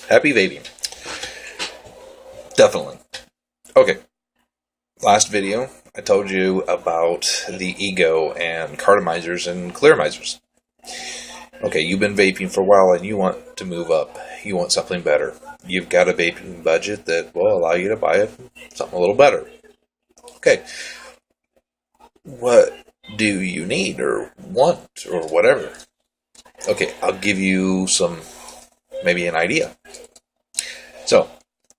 Happy vaping. Definitely. Okay. Last video, I told you about the ego and cartomizers and clearamizers. Okay, you've been vaping for a while and you want to move up. You want something better. You've got a vaping budget that will allow you to buy something a little better. Okay. What do you need or want or whatever? Okay, I'll give you maybe an idea. So,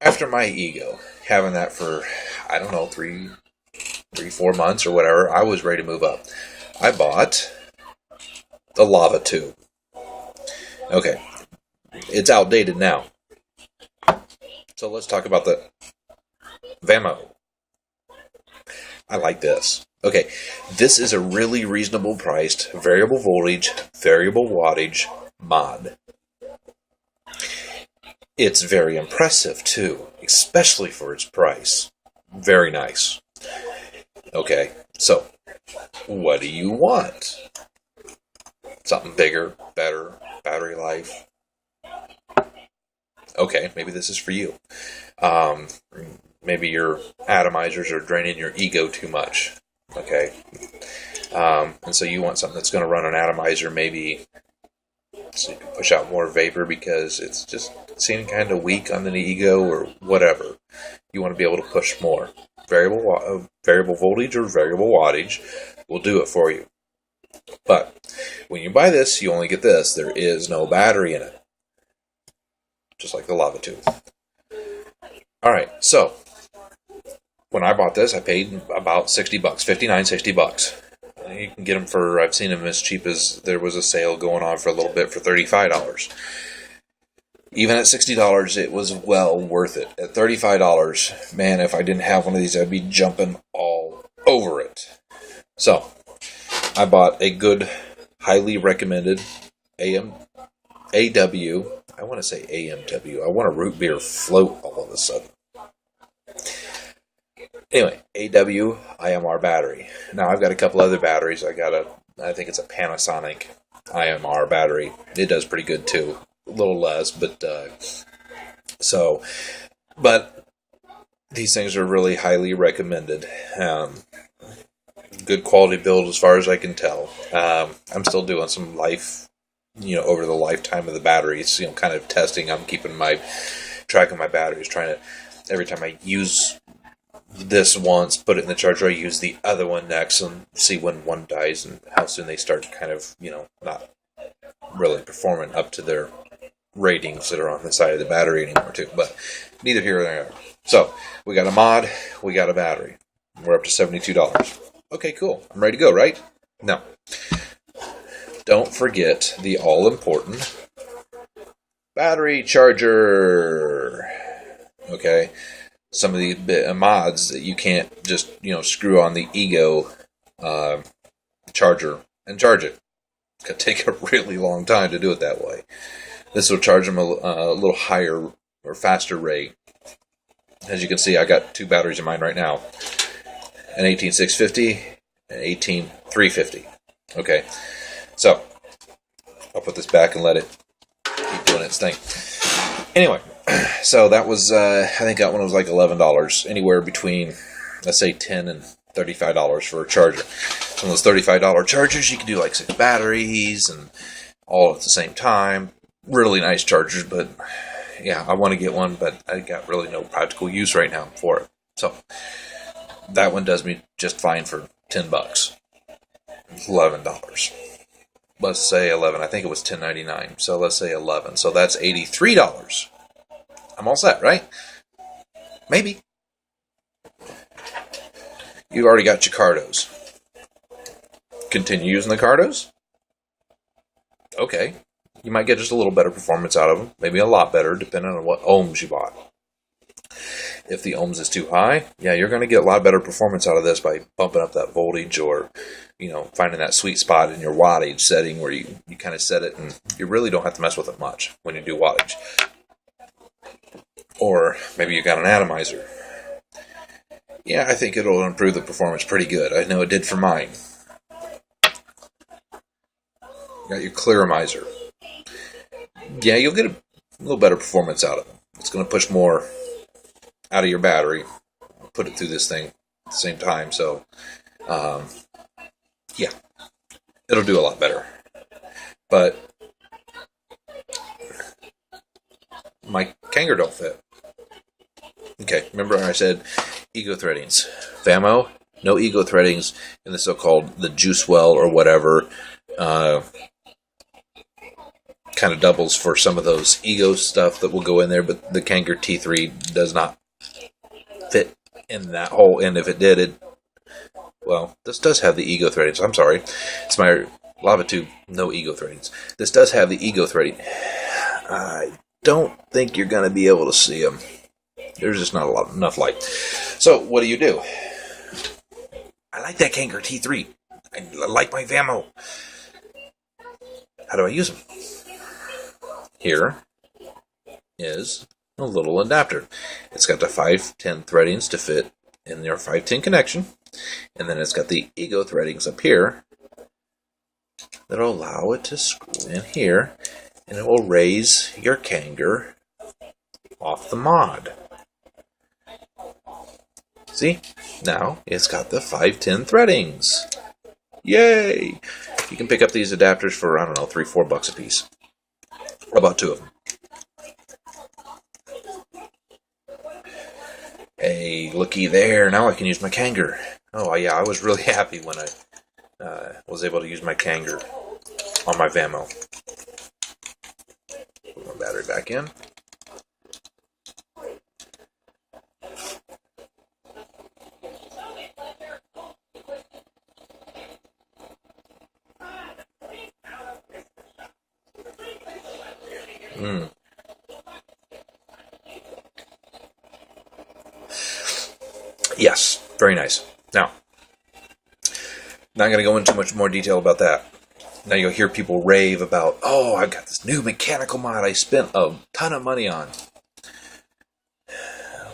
after my ego, having that for, I don't know, 4 months or whatever, I was ready to move up. I bought the lava tube. Okay, it's outdated now. So let's talk about the Vamo. I like this. Okay, this is a really reasonable priced variable voltage, variable wattage mod. It's very impressive too, especially for its price. Very nice. Okay, so what do you want? Something bigger, better, battery life. Okay, maybe this is for you. Maybe your atomizers are draining your ego too much. Okay, and so you want something that's going to run an atomizer, maybe so you can push out more vapor because it's just seeming kind of weak on the ego or whatever. You want to be able to push more. Variable voltage or variable wattage will do it for you. But when you buy this, you only get this. There is no battery in it. Just like the lava tube. Alright, so when I bought this, I paid about $60, $59, $60. You can get them for, I've seen them as cheap as, there was a sale going on for a little bit for $35. Even at $60, it was well worth it. At $35, man, if I didn't have one of these, I'd be jumping all over it. So, I bought a good, highly recommended AW. I want to say AMW. I want a root beer float all of a sudden. Anyway, AW IMR battery. Now, I've got a couple other batteries. I think it's a Panasonic IMR battery. It does pretty good too. A little less, but these things are really highly recommended. Good quality build as far as I can tell. I'm still doing some over the lifetime of the batteries, kind of testing. I'm keeping my track of my batteries, trying to, every time I use this once, put it in the charger, I use the other one next and see when one dies and how soon they start kind of, not really performing up to their ratings that are on the side of the battery anymore too. But neither here nor there. So, we got a mod, we got a battery. We're up to $72. Okay, cool. I'm ready to go, right? Now, don't forget the all-important battery charger. Okay? Some of the mods that you can't just, screw on the ego charger and charge it. It's going to take a really long time to do it that way. This will charge them a little higher or faster rate. As you can see, I got two batteries in mine right now. An 18650 and 18350. Okay, so I'll put this back and let it keep doing its thing. Anyway, so that was, I think that one was like $11. Anywhere between, let's say, $10 and $35 for a charger. Some of those $35 chargers, you can do like 6 batteries and all at the same time. Really nice chargers, but yeah, I want to get one, but I got really no practical use right now for it. So that one does me just fine for $10. $11. Let's say 11. I think it was $10.99. So let's say 11. So that's $83. I'm all set, right? Maybe. You already got your Cardos. Continue using the Cardos? Okay. You might get just a little better performance out of them. Maybe a lot better, depending on what ohms you bought. If the ohms is too high, yeah, you're going to get a lot better performance out of this by bumping up that voltage or, finding that sweet spot in your wattage setting where you kind of set it and you really don't have to mess with it much when you do wattage. Or maybe you got an atomizer. Yeah, I think it'll improve the performance pretty good. I know it did for mine. You got your clearamizer. Yeah, you'll get little better performance out of them. It's going to push more out of your battery, put it through this thing at the same time. So, yeah, it'll do a lot better. But my Kanger don't fit. Okay, remember I said ego threadings. Vamo, no ego threadings in the so-called the juice well or whatever. Kind of doubles for some of those ego stuff that will go in there, but the Kanger T3 does not fit in that hole. And if it did, well, this does have the ego threadings. I'm sorry, it's my lava tube, no ego threadings. This does have the ego threading. I don't think you're going to be able to see them. There's just not enough light. So what do? I like that Kanger T3. I like my Vamo. How do I use them? Here is a little adapter. It's got the 510 threadings to fit in your 510 connection, and then it's got the ego threadings up here that'll allow it to screw in here, and it will raise your Kanger off the mod. See? Now it's got the 510 threadings. Yay! You can pick up these adapters for, I don't know, $3-4 a piece. About 2 of them. Hey, looky there. Now I can use my Kanger. Oh, yeah, I was really happy when I was able to use my Kanger on my Vamo. Put my battery back in. Yes, very nice. Now, not going to go into much more detail about that. Now you'll hear people rave about, oh, I've got this new mechanical mod I spent a ton of money on.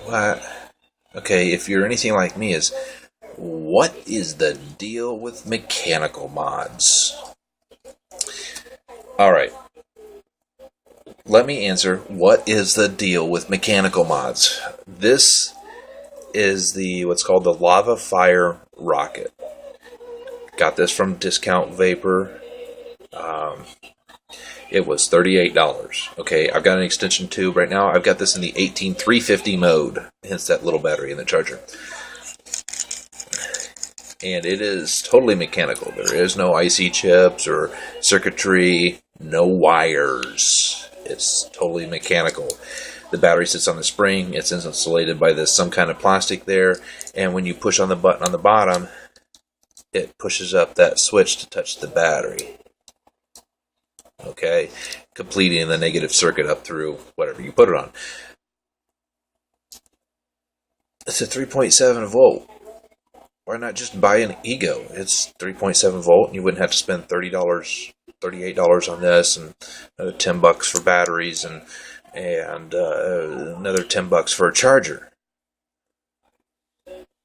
What? Okay, if you're anything like me, what is the deal with mechanical mods? Alright. Let me answer, what is the deal with mechanical mods? This is what's called the Lava Fire Rocket. Got this from Discount Vapor. It was $38. Okay, I've got an extension tube right now. I've got this in the 18350 mode, hence that little battery in the charger. And it is totally mechanical. There is no IC chips or circuitry, no wires. It's totally mechanical. The battery sits on the spring. It's insulated by some kind of plastic there. And when you push on the button on the bottom, it pushes up that switch to touch the battery. Okay, completing the negative circuit up through whatever you put it on. It's a 3.7 volt. Why not just buy an Ego? It's 3.7 volt, and you wouldn't have to spend $30, $38 on this, and another $10 for batteries, and another $10 for a charger.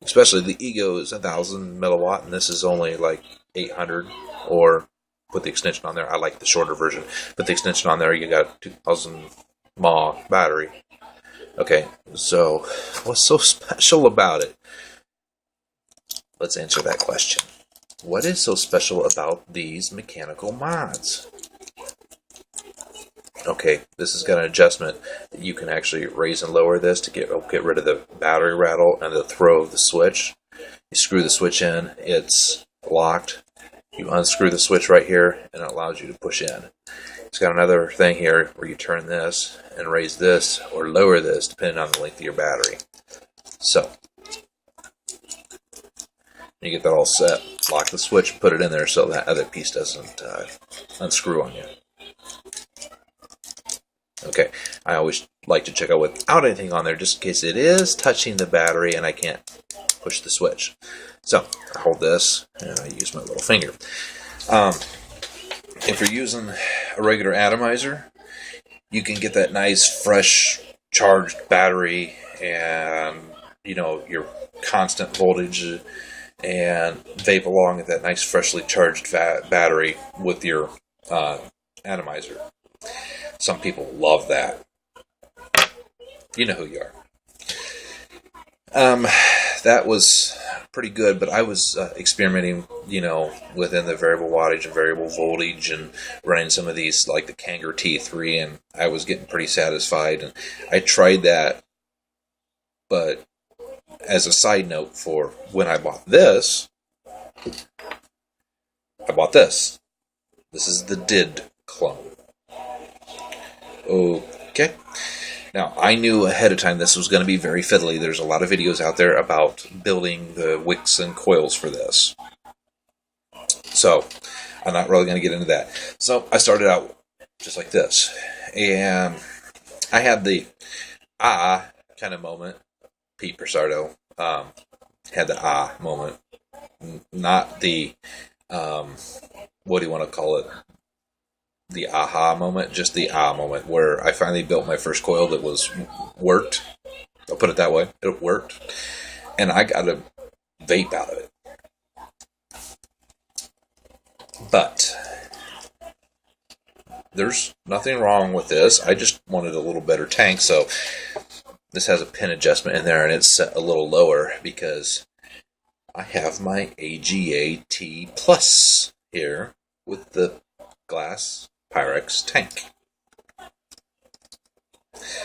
Especially the Ego is 1,000 milliwatt, and this is only like 800. Or put the extension on there. I like the shorter version. Put the extension on there. You got 2,000 mAh battery. Okay, so what's so special about it? Let's answer that question. What is so special about these mechanical mods? Okay, this has got an adjustment that you can actually raise and lower this to get rid of the battery rattle and the throw of the switch. You screw the switch in, it's locked. You unscrew the switch right here, and it allows you to push in. It's got another thing here where you turn this and raise this or lower this depending on the length of your battery. So, you get that all set. Lock the switch and put it in there so that other piece doesn't unscrew on you. Okay, I always like to check out without anything on there just in case it is touching the battery and I can't push the switch. So, I hold this and I use my little finger. If you're using a regular atomizer, you can get that nice, fresh, charged battery and, your constant voltage and vape along at that nice, freshly charged battery with your atomizer. Some people love that. You know who you are. That was pretty good, but I was experimenting, within the variable wattage and variable voltage and running some of these like the Kangar T3, and I was getting pretty satisfied. And I tried that, but as a side note for when I bought this, This is the DID clone. Okay. Now, I knew ahead of time this was going to be very fiddly. There's a lot of videos out there about building the wicks and coils for this. So, I'm not really going to get into that. So, I started out just like this. And I had the kind of moment. Pete Persardo had the moment. Not the, what do you want to call it? The aha moment, just the moment where I finally built my first coil that worked. I'll put it that way. It worked. And I got a vape out of it. But there's nothing wrong with this. I just wanted a little better tank, so this has a pin adjustment in there, and it's set a little lower because I have my AGA T Plus here with the glass Pyrex tank.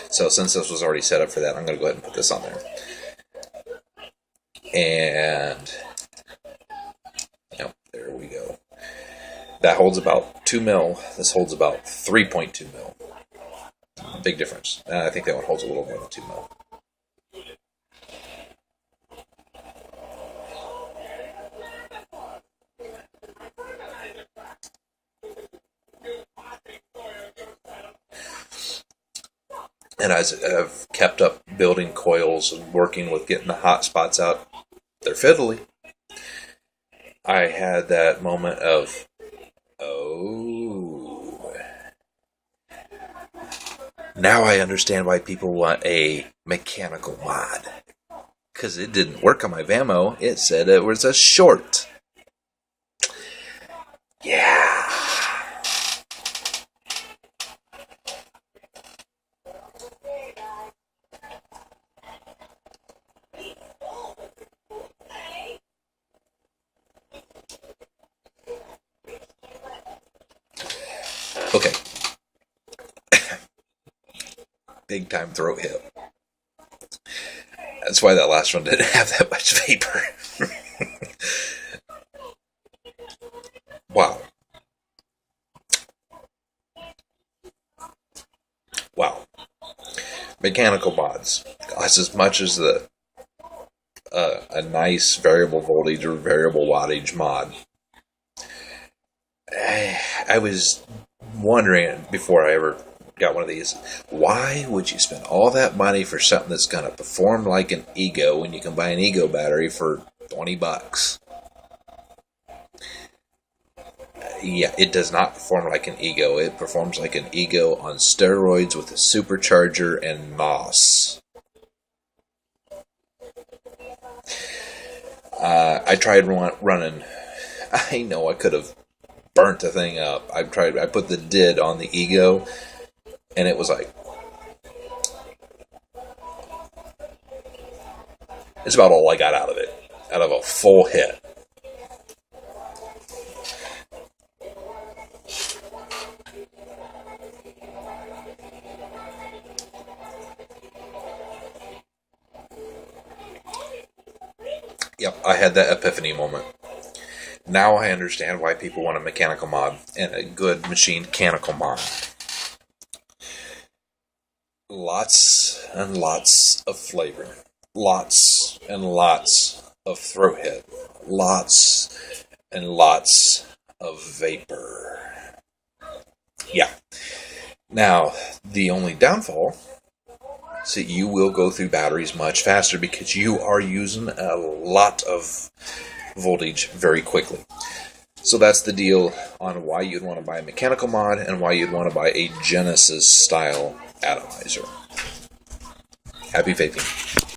So since this was already set up for that, I'm going to go ahead and put this on there. And there we go. That holds about 2 mil. This holds about 3.2 mil. Big difference. I think that one holds a little more than 2 mil. And as I've kept up building coils and working with getting the hot spots out, they're fiddly. I had that moment of, now I understand why people want a mechanical mod. Because it didn't work on my Vamo. It said it was a short. Yeah. Okay. Big time throat hit. That's why that last one didn't have that much vapor. Wow. Wow. Mechanical mods cost as much as a nice variable voltage or variable wattage mod. I was wondering before I ever got one of these, why would you spend all that money for something that's going to perform like an Ego when you can buy an Ego battery for $20? Yeah, it does not perform like an Ego. It performs like an Ego on steroids with a supercharger and NOS. I tried running. I know I could have burnt the thing up. I put the DID on the Ego, and it was like, it's about all I got out of it, out of a full hit. Yep, I had that epiphany moment. Now I understand why people want a mechanical mod and a good machine mechanical mod. Lots and lots of flavor. Lots and lots of throat hit. Lots and lots of vapor. Yeah. Now, the only downfall is that you will go through batteries much faster because you are using a lot of voltage very quickly. So that's the deal on why you'd want to buy a mechanical mod and why you'd want to buy a Genesis style atomizer. Happy vaping.